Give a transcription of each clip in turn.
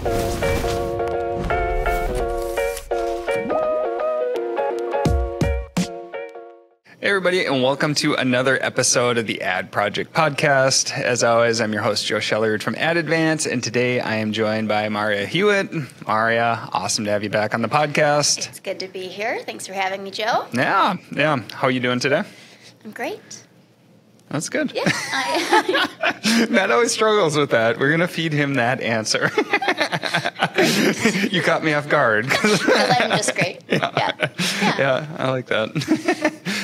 Hey everybody, and welcome to another episode of the Ad Project Podcast. As always, I'm your host, Joe Shellard from Ad Advance, and today I am joined by Maarja Hewitt. Maarja, awesome to have you back on the podcast. It's good to be here. Thanks for having me, Joe. Yeah. How are you doing today? I'm great. That's good. Yeah. Matt always struggles with that. We're going to feed him that answer. You caught me off guard. Because I'm just great. Yeah, I like that.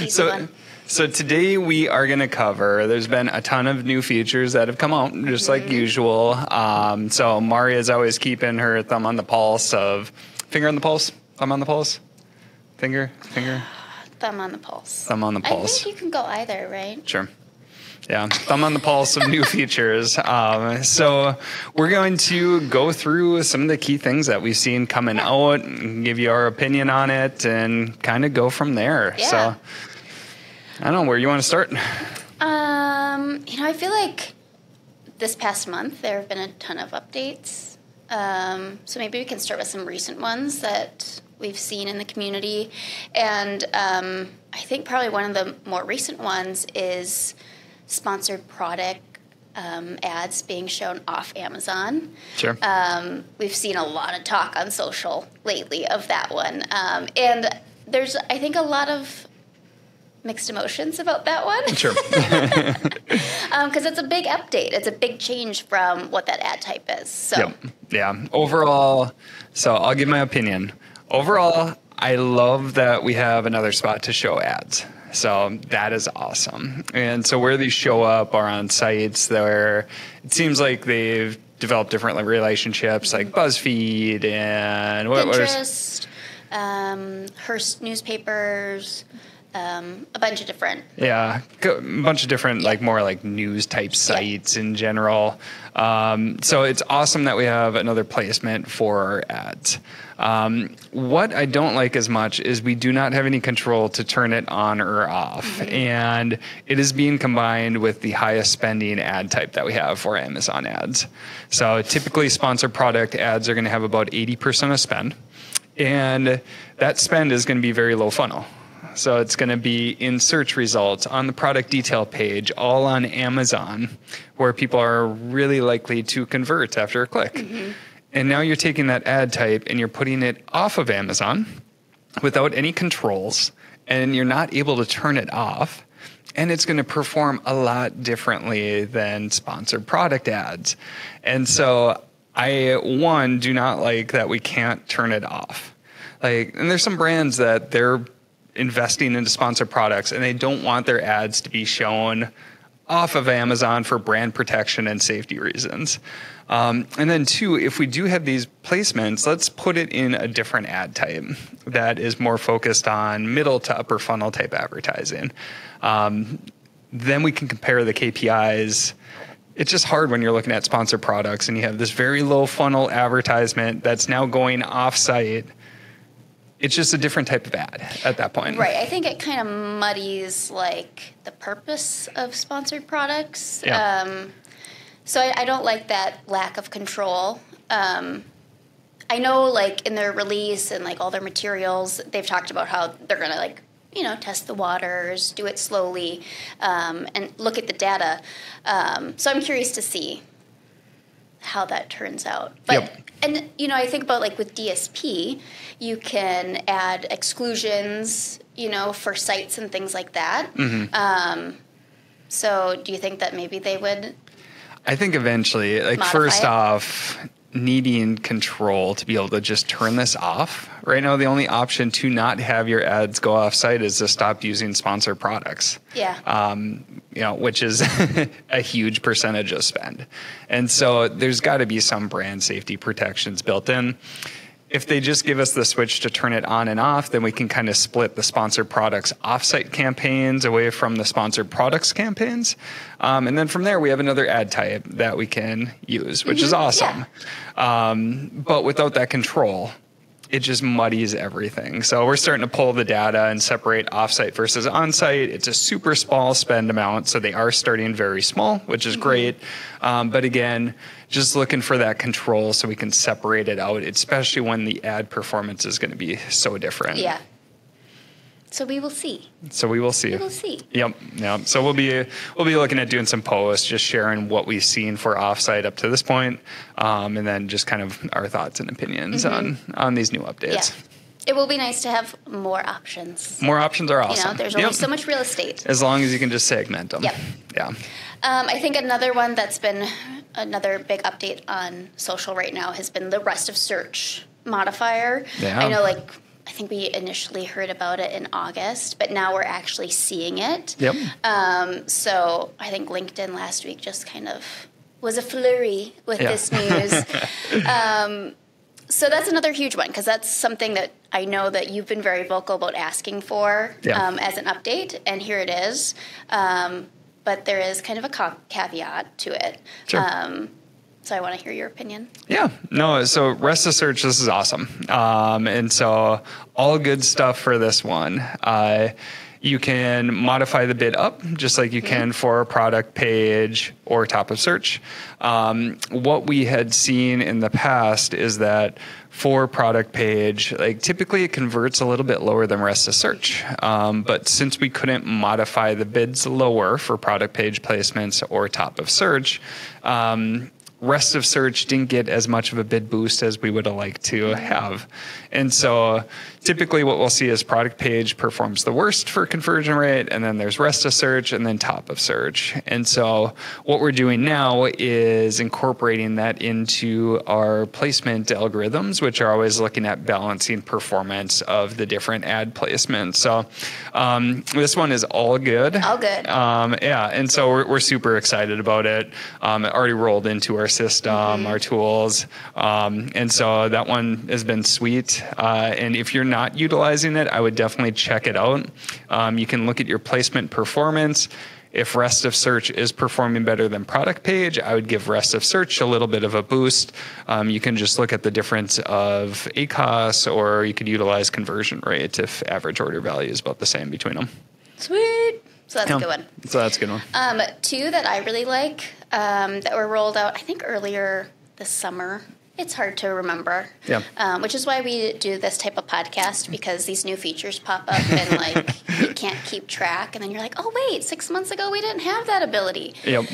Easy one. So today we are going to cover, there's been a ton of new features that have come out, just like usual. So Maarja is always keeping her thumb on the pulse of, finger on the pulse, thumb on the pulse, finger. Thumb on the pulse. Thumb on the pulse. I think you can go either, right? Sure. Yeah, thumb on the pulse of new features. So we're going to go through some of the key things that we've seen coming out, and give you our opinion on it, and kind of go from there. Yeah. So I don't know, where you want to start? I feel like this past month there have been a ton of updates. So maybe we can start with some recent ones that we've seen in the community. And I think probably one of the more recent ones is sponsored product ads being shown off Amazon. Sure. We've seen a lot of talk on social lately of that one. And there's, I think, a lot of mixed emotions about that one. Sure. Because it's a big update. It's a big change from what that ad type is. So. Yep. Yeah. Overall, so I'll give my opinion. Overall, I love that we have another spot to show ads. So that is awesome. And so where these show up are on sites where it seems like they've developed different relationships, like BuzzFeed and Pinterest, Hearst newspapers, a bunch of different. Yeah, a bunch of different, like more like news type sites in general. So it's awesome that we have another placement for our ads. What I don't like as much is we do not have any control to turn it on or off. And it is being combined with the highest spending ad type that we have for Amazon ads. So typically sponsored product ads are going to have about 80% of spend. And that spend is going to be very low funnel. So it's going to be in search results, on the product detail page, all on Amazon, where people are really likely to convert after a click. And now you're taking that ad type and you're putting it off of Amazon without any controls, and you're not able to turn it off. And it's going to perform a lot differently than sponsored product ads. And so I, one, do not like that we can't turn it off. And there's some brands that they're investing into sponsored products and they don't want their ads to be shown off of Amazon for brand protection and safety reasons. And then two, if we do have these placements, let's put it in a different ad type that is more focused on middle to upper funnel type advertising. Then we can compare the KPIs. It's just hard when you're looking at sponsored products and you have this very low funnel advertisement that's now going off site. It's just a different type of ad at that point. Right. I think it kind of muddies like the purpose of sponsored products. Yeah. So I don't like that lack of control. I know like in their release and like all their materials, they've talked about how they're going to test the waters, do it slowly, and look at the data. So I'm curious to see how that turns out. But and I think about like with DSP, you can add exclusions, for sites and things like that. So do you think that maybe they would? I think eventually, first off, needing control to be able to just turn this off. Right now, the only option to not have your ads go off site is to stop using sponsored products. Yeah. Which is a huge percentage of spend. And so there's got to be some brand safety protections built in. If they just give us the switch to turn it on and off, then we can kind of split the sponsored products offsite campaigns away from the sponsored products campaigns. And then from there, we have another ad type that we can use, which is awesome. But without that control, it just muddies everything. So we're starting to pull the data and separate offsite versus onsite. It's a super small spend amount, so they are starting very small, which is great. But again, just looking for that control so we can separate it out, especially when the ad performance is going to be so different. Yeah. So we will see. We will see. Yep. So we'll be looking at doing some posts, just sharing what we've seen for offsite up to this point, and then just kind of our thoughts and opinions on these new updates. Yeah. It will be nice to have more options. More options are awesome. There's only so much real estate. As long as you can just segment them. Yep. Yeah. I think another one that's been another big update on social right now has been the rest of search modifier. Yeah. I know, I think we initially heard about it in August, but now we're actually seeing it. Yep. So I think LinkedIn last week just kind of was a flurry with this news. So that's another huge one, because that's something that I know that you've been very vocal about asking for as an update, and here it is. But there is kind of a caveat to it. Sure. So I want to hear your opinion. Yeah, no, so rest of search, this is awesome. And so all good stuff for this one. You can modify the bid up just like you can for a product page or top of search. What we had seen in the past is that for product page, typically it converts a little bit lower than rest of search. But since we couldn't modify the bids lower for product page placements or top of search, rest of search didn't get as much of a bid boost as we would have liked to have. And so typically what we'll see is product page performs the worst for conversion rate, and then there's rest of search, and then top of search. And so what we're doing now is incorporating that into our placement algorithms, which are always looking at balancing performance of the different ad placements. So this one is all good. All good. And so we're super excited about it. It already rolled into our system, our tools. And so that one has been sweet. And if you're not utilizing it, I would definitely check it out. You can look at your placement performance. If rest of search is performing better than product page, I would give rest of search a little bit of a boost. You can just look at the difference of ACOS, or you could utilize conversion rate if average order value is about the same between them. Sweet. So that's a good one. So that's a good one. Two that I really like that were rolled out, I think, earlier this summer. It's hard to remember. Yeah. Which is why we do this type of podcast, because these new features pop up and you can't keep track, and then you're like, oh wait, 6 months ago we didn't have that ability. Yep.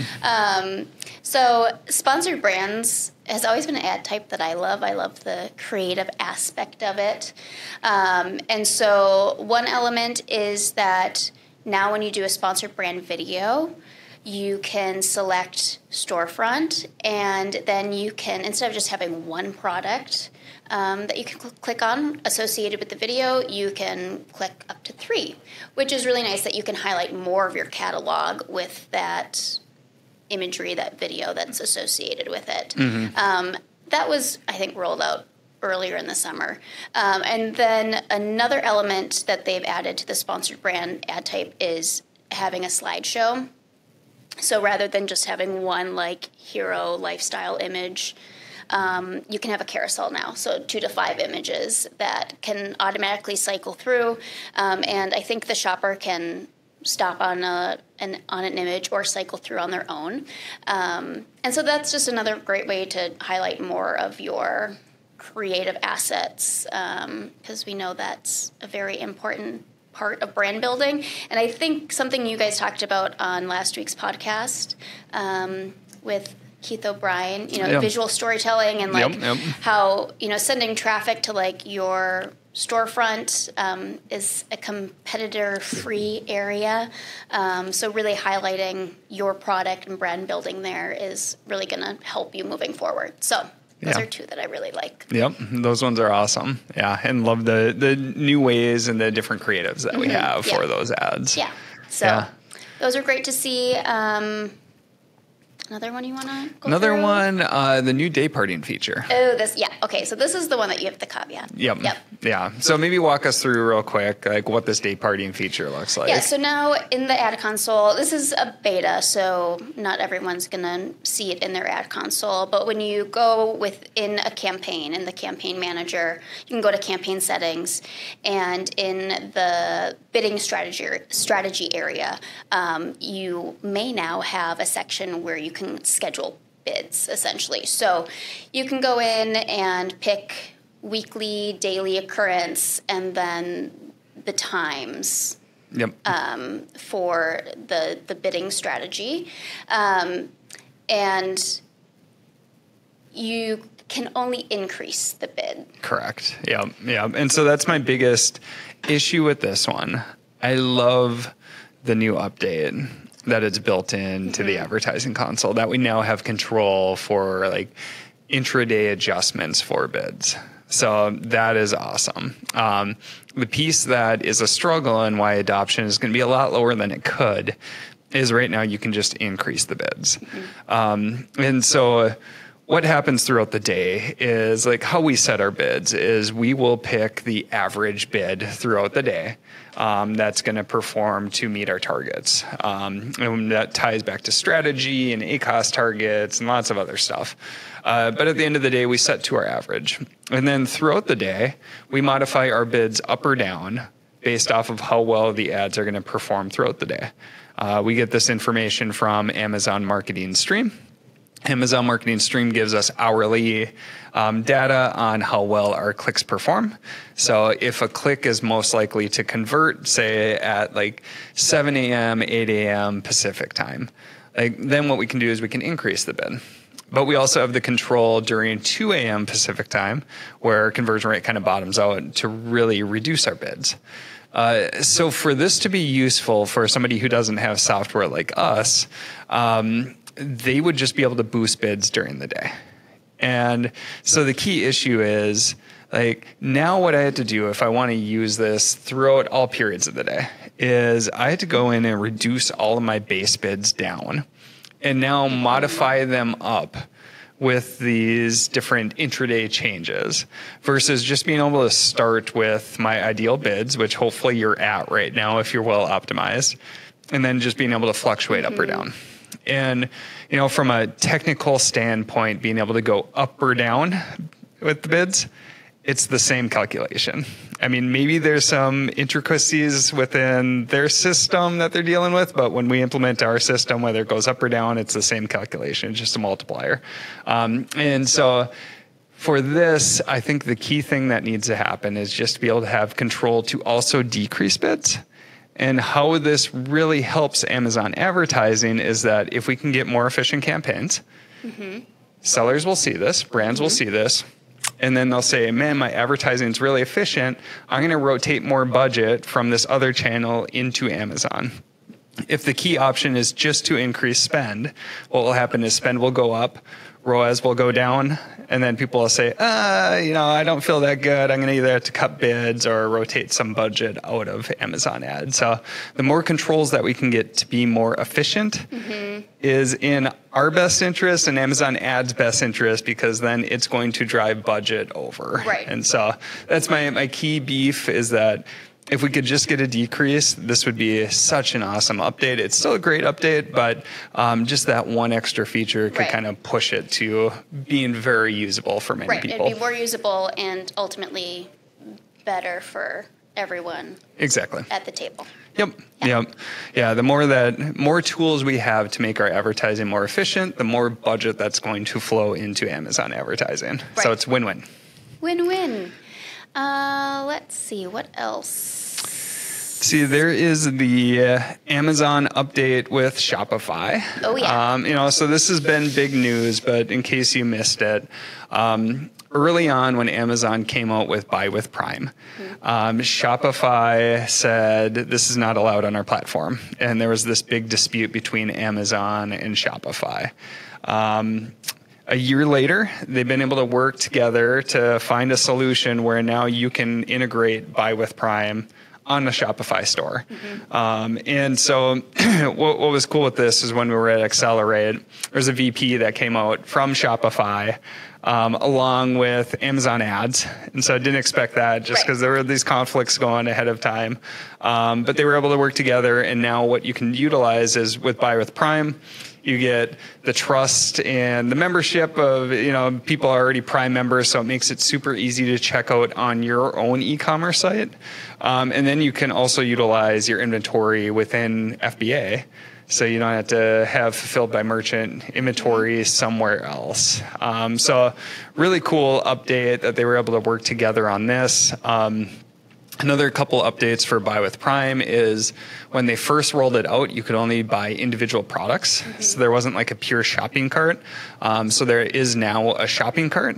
So sponsored brands has always been an ad type that I love. I love the creative aspect of it. And so one element is that now when you do a sponsored brand video, you can select storefront, and then you can, instead of just having one product that you can click on associated with the video, you can click up to 3, which is really nice that you can highlight more of your catalog with that imagery, that video that's associated with it. That was, I think, rolled out earlier in the summer. And then another element that they've added to the sponsored brand ad type is having a slideshow. So rather than just having one hero lifestyle image, you can have a carousel now. So 2 to 5 images that can automatically cycle through. And I think the shopper can stop on an image or cycle through on their own. And so that's just another great way to highlight more of your creative assets, because we know that's a very important part of brand building. And I think something you guys talked about on last week's podcast with Keith O'Brien, visual storytelling and how, sending traffic to your storefront is a competitor-free area. So really highlighting your product and brand building there is really going to help you moving forward. So those are 2 that I really like. Yep, those ones are awesome. Yeah, and love the new ways and the different creatives that we have for those ads. Yeah, so those are great to see. Another one you want to go Another through? one, the new day parting feature. Oh, okay, so this is the one that you have the caveat. Yep. Yeah. So maybe walk us through real quick, like what this day partying feature looks like. Yeah, so now in the ad console, this is a beta, so not everyone's going to see it in their ad console. But when you go within a campaign, in the campaign manager, you can go to campaign settings, and in the bidding strategy area, you may now have a section where you can schedule bids, essentially. So you can go in and pick weekly, daily occurrence, and then the times for the bidding strategy. And you can only increase the bid. Correct. Yeah. Yeah. And so that's my biggest issue with this one. I love the new update that it's built into the advertising console, that we now have control for like intraday adjustments for bids. So that is awesome. The piece that is a struggle and why adoption is going to be a lot lower than it could is right now you can just increase the bids. And so what happens throughout the day is like how we set our bids is we will pick the average bid throughout the day that's going to perform to meet our targets. And that ties back to strategy and ACOS targets and lots of other stuff. But at the end of the day, we set to our average. And then throughout the day, we modify our bids up or down based off of how well the ads are going to perform throughout the day. We get this information from Amazon Marketing Stream. Amazon Marketing Stream gives us hourly data on how well our clicks perform. So if a click is most likely to convert, say at like 7 a.m., 8 a.m. Pacific time, then what we can do is we can increase the bid. But we also have the control during 2 a.m. Pacific time where conversion rate kind of bottoms out to really reduce our bids. So for this to be useful for somebody who doesn't have software like us, they would just be able to boost bids during the day. And so the key issue is like now what I had to do if I want to use this throughout all periods of the day is I had to go in and reduce all of my base bids down and now modify them up with these different intraday changes versus just being able to start with my ideal bids, which hopefully you're at right now if you're well optimized, and then just being able to fluctuate up or down. And, you know, from a technical standpoint, being able to go up or down with the bids, it's the same calculation. I mean, maybe there's some intricacies within their system that they're dealing with, but when we implement our system, whether it goes up or down, it's the same calculation, it's just a multiplier. And so for this, I think the key thing that needs to happen is just to be able to have control to also decrease bids. And how this really helps Amazon advertising is that if we can get more efficient campaigns, sellers will see this, brands will see this, and then they'll say, man, my advertising is really efficient. I'm going to rotate more budget from this other channel into Amazon. If the key option is just to increase spend, what will happen is spend will go up, ROAS will go down, and then people will say, you know, I don't feel that good. I'm going to either have to cut bids or rotate some budget out of Amazon ads. So the more controls that we can get to be more efficient is in our best interest and Amazon ads' best interest, because then it's going to drive budget over. Right. And so that's my key beef is that if we could just get a decrease, this would be such an awesome update. It's still a great update, but just that one extra feature could kind of push it to being very usable for many people. It'd be more usable and ultimately better for everyone. Exactly. At the table. Yeah. The more tools we have to make our advertising more efficient, the more budget that's going to flow into Amazon advertising. Right. So it's win-win. Win-win. Let's see, what else? See, there is the Amazon update with Shopify. Oh, yeah. So this has been big news, but in case you missed it, early on when Amazon came out with Buy with Prime, Shopify said this is not allowed on our platform. And there was this big dispute between Amazon and Shopify. A year later, they've been able to work together to find a solution where now you can integrate Buy with Prime on a Shopify store. And so what was cool with this is when we were at Accelerate, there's a VP that came out from Shopify along with Amazon ads. And so I didn't expect that just because there were these conflicts going ahead of time. But they were able to work together. And now what you can utilize is with Buy with Prime, you get the trust and the membership of, people are already Prime members, so it makes it super easy to check out on your own e-commerce site. And then you can also utilize your inventory within FBA. So you don't have to have fulfilled by merchant inventory somewhere else. So really cool update that they were able to work together on this. Another couple updates for Buy with Prime is when they first rolled it out, you could only buy individual products. So there wasn't like a pure shopping cart. So there is now a shopping cart.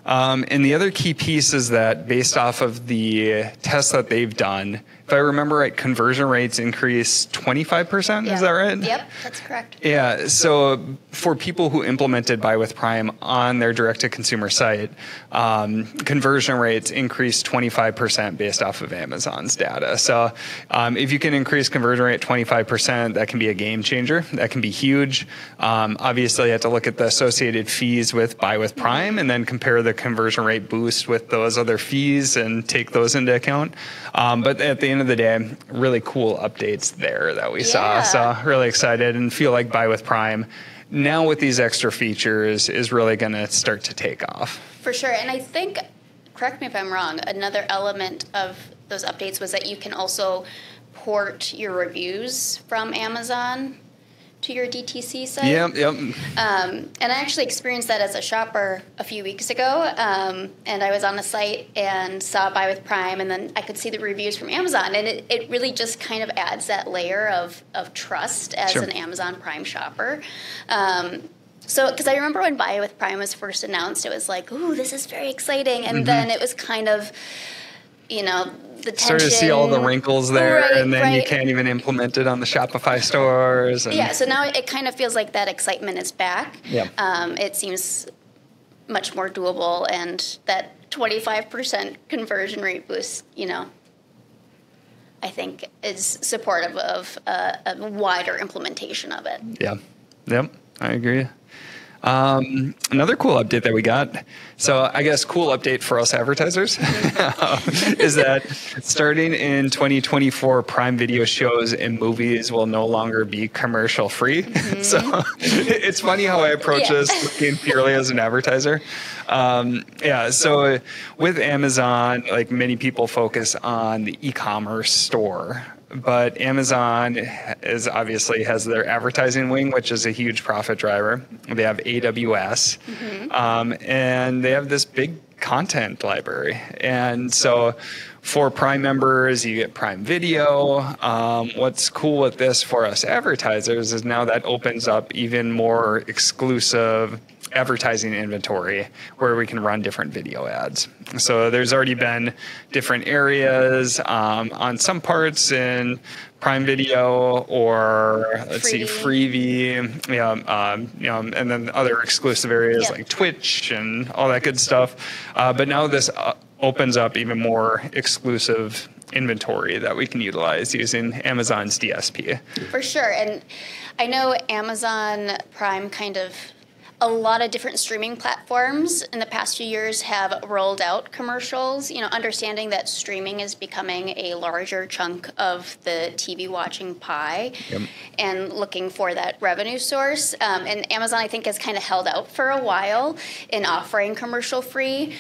And the other key piece is that based off of the tests that they've done, if I remember right, conversion rates increased 25%. Yeah. Is that right? Yep, that's correct. Yeah. So for people who implemented Buy with Prime on their direct-to-consumer site, conversion rates increased 25% based off of Amazon's data. So if you can increase conversion rate 25%, that can be a game changer. That can be huge. Obviously, you have to look at the associated fees with Buy with Prime and then compare the conversion rate boost with those other fees and take those into account. But at the end of the day, really cool updates there that we saw. So really excited and feel like Buy with Prime now with these extra features is really going to start to take off. For sure. And I think, correct me if I'm wrong, another element of those updates was that you can also port your reviews from Amazon to your DTC site. Yep. And I actually experienced that as a shopper a few weeks ago. And I was on a site and saw Buy with Prime, and then I could see the reviews from Amazon. And it really just kind of adds that layer of trust as an Amazon Prime shopper. So, because I remember when Buy with Prime was first announced, it was like, ooh, this is very exciting. And then it was kind of, the tension. Start to see all the wrinkles there, and then you can't even implement it on the Shopify stores. And so now it kind of feels like that excitement is back. Yeah. It seems much more doable, and that 25% conversion rate boost, I think is supportive of a wider implementation of it. Yeah. Yep. I agree. Another cool update that we got, so I guess cool update for us advertisers, is that starting in 2024, Prime Video shows and movies will no longer be commercial free. So it's funny how I approach this looking purely as an advertiser. So with Amazon, like many people focus on the e-commerce store. But Amazon obviously has their advertising wing, which is a huge profit driver. They have AWS, and they have this big content library. And so for Prime members, you get Prime Video. What's cool with this for us advertisers is now that opens up even more exclusive advertising inventory where we can run different video ads. So there's already been different areas on some parts in Prime Video or Freebie, and then other exclusive areas like Twitch and all that good stuff. But now this opens up even more exclusive inventory that we can utilize using Amazon's DSP. For sure. And I know Amazon Prime a lot of different streaming platforms in the past few years have rolled out commercials, understanding that streaming is becoming a larger chunk of the TV watching pie and looking for that revenue source. And Amazon, I think, has kind of held out for a while in offering commercial free.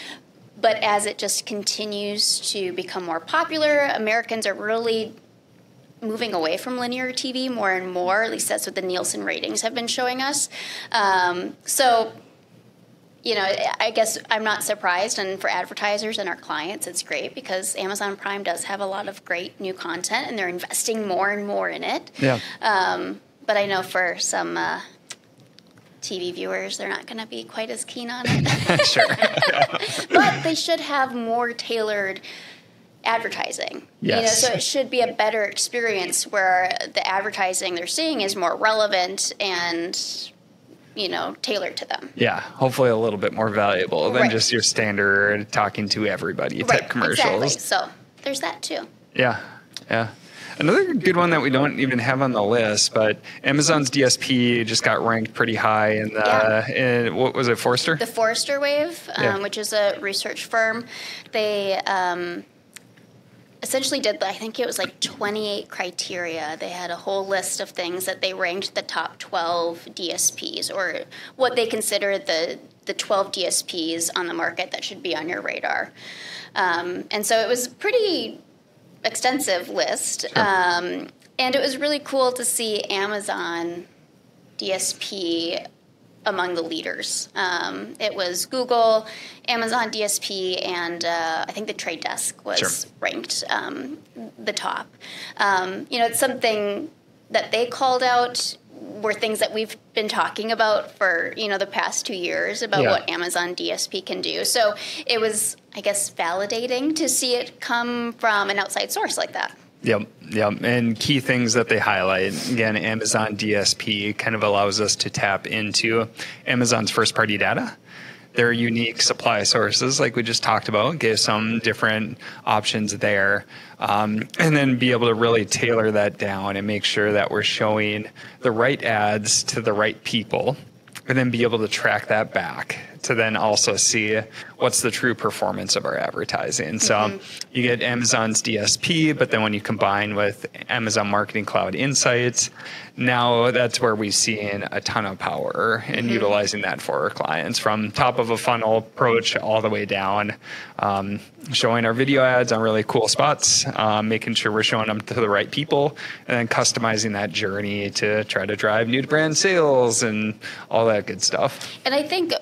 But as it just continues to become more popular, Americans are really moving away from linear TV more and more. At least that's what the Nielsen ratings have been showing us. So, I guess I'm not surprised. And for advertisers and our clients, it's great because Amazon Prime does have a lot of great new content, and they're investing more and more in it. Yeah. But I know for some TV viewers, they're not going to be quite as keen on it. Sure. But they should have more tailored advertising. Yes. So it should be a better experience where the advertising they're seeing is more relevant and, tailored to them. Yeah, hopefully a little bit more valuable than just your standard talking to everybody type commercials. Exactly. So there's that too. Yeah. Yeah. Another good one that we don't even have on the list, but Amazon's DSP just got ranked pretty high in in what was it, Forrester? The Forrester Wave, which is a research firm. They essentially did, I think it was like 28 criteria. They had a whole list of things that they ranked the top 12 DSPs, or what they consider the 12 DSPs on the market that should be on your radar. And so it was a pretty extensive list. Sure. And it was really cool to see Amazon DSP among the leaders. It was Google, Amazon DSP, and I think the Trade Desk was ranked the top. It's something that they called out were things that we've been talking about for, the past 2 years about what Amazon DSP can do. So it was, I guess, validating to see it come from an outside source like that. Yep. And key things that they highlight, again, Amazon DSP kind of allows us to tap into Amazon's first-party data, their unique supply sources, like we just talked about, give some different options there, and then be able to really tailor that down and make sure that we're showing the right ads to the right people, and then be able to track that back to then also see what's the true performance of our advertising. So you get Amazon's DSP, but then when you combine with Amazon Marketing Cloud Insights, now that's where we've seen a ton of power in utilizing that for our clients, from top of a funnel approach all the way down, showing our video ads on really cool spots, making sure we're showing them to the right people, and then customizing that journey to try to drive new to brand sales and all that good stuff. And I think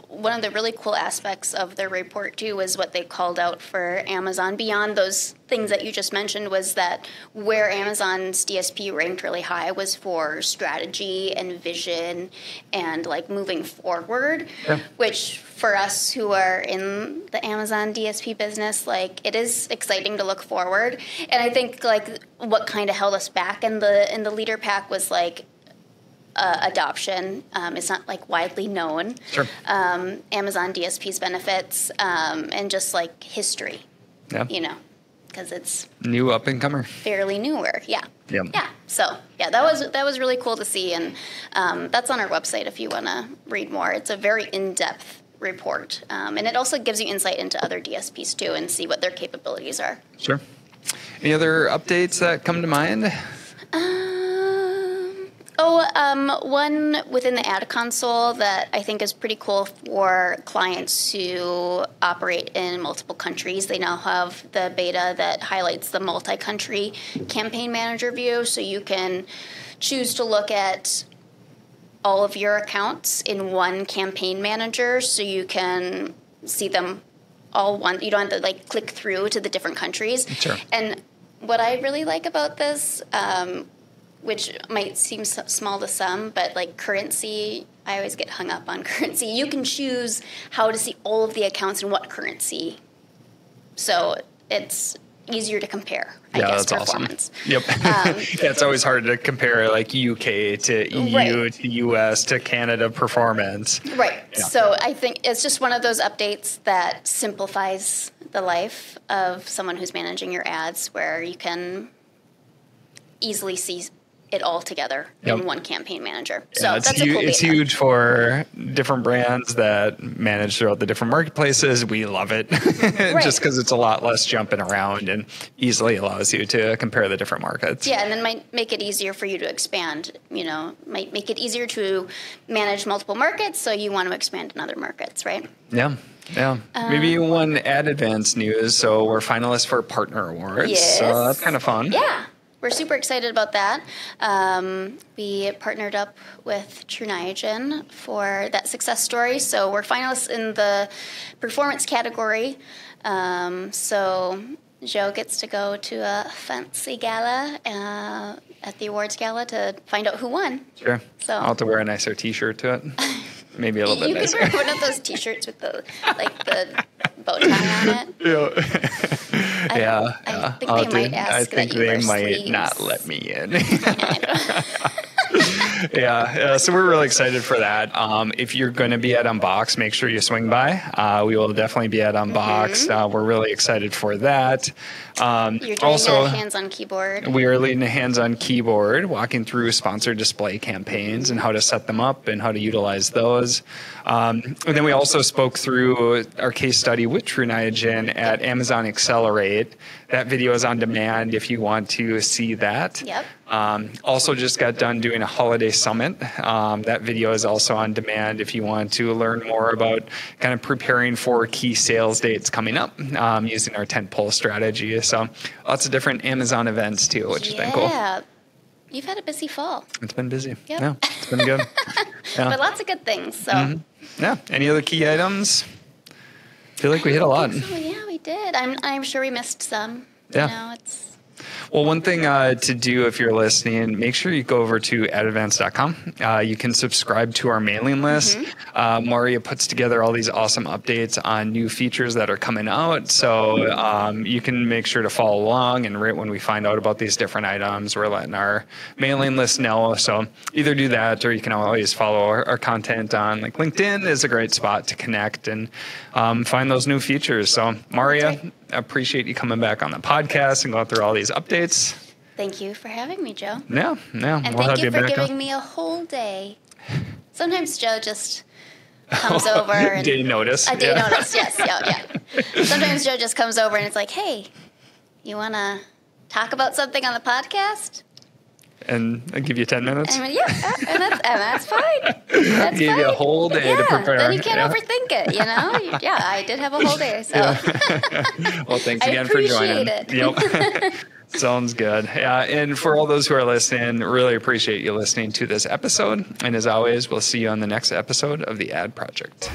one of the really cool aspects of their report, too, was what they called out for Amazon beyond those things that you just mentioned, was that where Amazon's DSP ranked really high was for strategy and vision and like moving forward, which for us who are in the Amazon DSP business, like it is exciting to look forward. And I think like what kind of held us back in the leader pack was like adoption. It's not like widely known. Sure. Amazon DSP's benefits and just like history. Yeah. Because it's new up and comer. Fairly newer. Yeah. Yep. Yeah. So that was really cool to see, and that's on our website if you want to read more. It's a very in-depth report, and it also gives you insight into other DSPs too, and see what their capabilities are. Sure. Any other updates that come to mind? One within the ad console that I think is pretty cool for clients who operate in multiple countries. They now have the beta that highlights the multi-country campaign manager view, so you can choose to look at all of your accounts in one campaign manager, so you can see them all one. You don't have to like click through to the different countries. Sure. And what I really like about this, which might seem small to some, but like currency, I always get hung up on currency. You can choose how to see all of the accounts in what currency. So it's easier to compare, I guess, that's performance. Awesome. Yep. It's always hard to compare like UK to EU to US to Canada performance. Right. Yeah. So I think it's just one of those updates that simplifies the life of someone who's managing your ads, where you can easily see it all together in one campaign manager. So that's a cool beta. It's huge for different brands that manage throughout the different marketplaces. We love it just because it's a lot less jumping around and easily allows you to compare the different markets. Yeah, and then might make it easier for you to expand, might make it easier to manage multiple markets, so you want to expand in other markets, right? Yeah. Yeah. Maybe one ad advance news. So we're finalists for Partner Awards. Yes. So that's kind of fun. Yeah. We're super excited about that. We partnered up with True Niagen for that success story. So we're finalists in the performance category. So Joe gets to go to a fancy gala at the awards gala to find out who won. Sure. So I'll have to wear a nicer T-shirt to it. Maybe a little bit nicer. You can wear one of those T-shirts with the bow tie on it. Yeah. I think they might ask I think that you they wear might sleeves. not let me in. Yeah. So we're really excited for that. If you're going to be at Unbox, make sure you swing by. We will definitely be at Unbox. We're really excited for that. You're doing Also, a hands-on keyboard. we are leading a hands-on keyboard, walking through sponsored display campaigns and how to set them up and how to utilize those. And then we also spoke through our case study with True Niagen at Amazon Accelerate. That video is on demand if you want to see that. Yep. Also just got done doing a holiday summit. That video is also on demand if you want to learn more about kind of preparing for key sales dates coming up using our tentpole strategy. So lots of different Amazon events too, which has been cool. Yeah. You've had a busy fall. It's been busy. Yep. Yeah, it's been good. Yeah. But lots of good things. So. Yeah. Any other key items? I feel like we hit a lot. So, yeah, we did. I'm sure we missed some. Yeah. You know, it's. Well, one thing to do if you're listening, make sure you go over to advance.com. You can subscribe to our mailing list. Maarja puts together all these awesome updates on new features that are coming out. So you can make sure to follow along. And right when we find out about these different items, we're letting our mailing list know. So either do that, or you can always follow our content on like LinkedIn is a great spot to connect and find those new features. So Maarja, I appreciate you coming back on the podcast and going through all these updates. Thank you for having me, Joe. Yeah. And thank you for giving me a whole day. Sometimes Joe just comes over. And day notice. A day notice, yes. Yeah. Sometimes Joe just comes over and it's like, hey, you want to talk about something on the podcast? And I give you 10 minutes? And and that's fine. That's Give you a whole day to prepare. Then you can't overthink it, you know? Yeah, I did have a whole day, so. Well, thanks again for joining. I appreciate it. Yep. Sounds good. And for all those who are listening, really appreciate you listening to this episode. And as always, we'll see you on the next episode of The Ad Project.